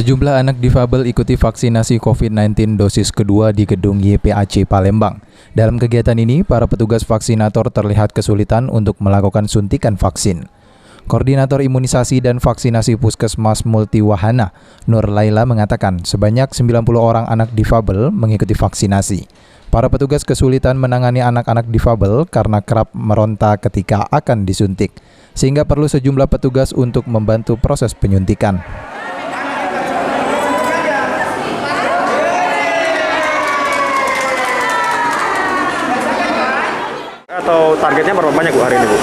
Sejumlah anak difabel ikuti vaksinasi COVID-19 dosis kedua di gedung YPAC Palembang. Dalam kegiatan ini, para petugas vaksinator terlihat kesulitan untuk melakukan suntikan vaksin. Koordinator Imunisasi dan Vaksinasi Puskesmas Multiwahana, Nur Laila mengatakan sebanyak 90 orang anak difabel mengikuti vaksinasi. Para petugas kesulitan menangani anak-anak difabel karena kerap meronta ketika akan disuntik, sehingga perlu sejumlah petugas untuk membantu proses penyuntikan. Atau targetnya berapa banyak Bu hari ini Bu?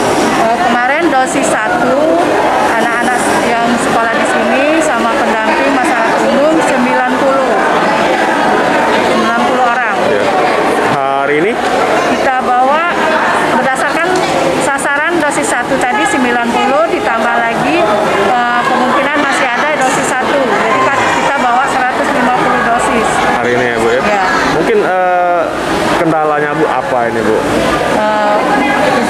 Kemarin dosis 1 anak-anak yang sekolah di sini sama pendamping masyarakat umum 90 orang. Ya. Hari ini? Kita bawa berdasarkan sasaran dosis 1 tadi 90 ditambah lagi kemungkinan masih ada dosis 1. Jadi kita bawa 150 dosis. Hari ini ya Bu ya? Ya. Mungkin kendalanya Bu apa ini Bu?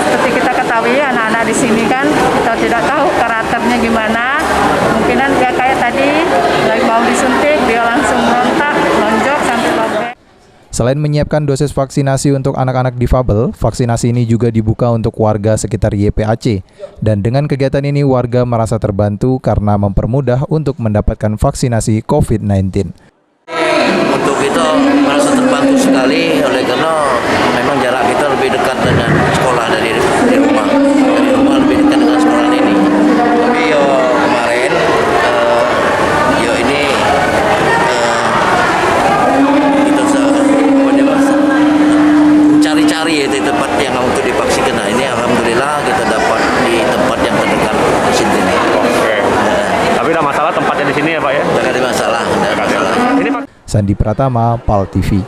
Seperti kita ketahui anak-anak di sini kan kita tidak tahu karakternya gimana. Mungkinan dia kayak tadi lagi mau disuntik dia langsung merontak, lonjok sampai lobek. Selain menyiapkan dosis vaksinasi untuk anak-anak difabel, vaksinasi ini juga dibuka untuk warga sekitar YPAC. Dan dengan kegiatan ini warga merasa terbantu karena mempermudah untuk mendapatkan vaksinasi COVID-19. Untuk itu merasa terbantu sekali oleh karena memang jarak kita lebih dekat dengan sekolah dari rumah. Dari rumah lebih dekat dengan sekolah ini. Tapi kemarin ini kita cari-cari itu tempat yang untuk divaksin. Nah ini alhamdulillah kita dapat di tempat yang terdekat di sini. Oke. Tapi ada masalah tempatnya di sini ya Pak ya? Tidak ada masalah. Ini Pak. Sandi Pratama, PAL TV.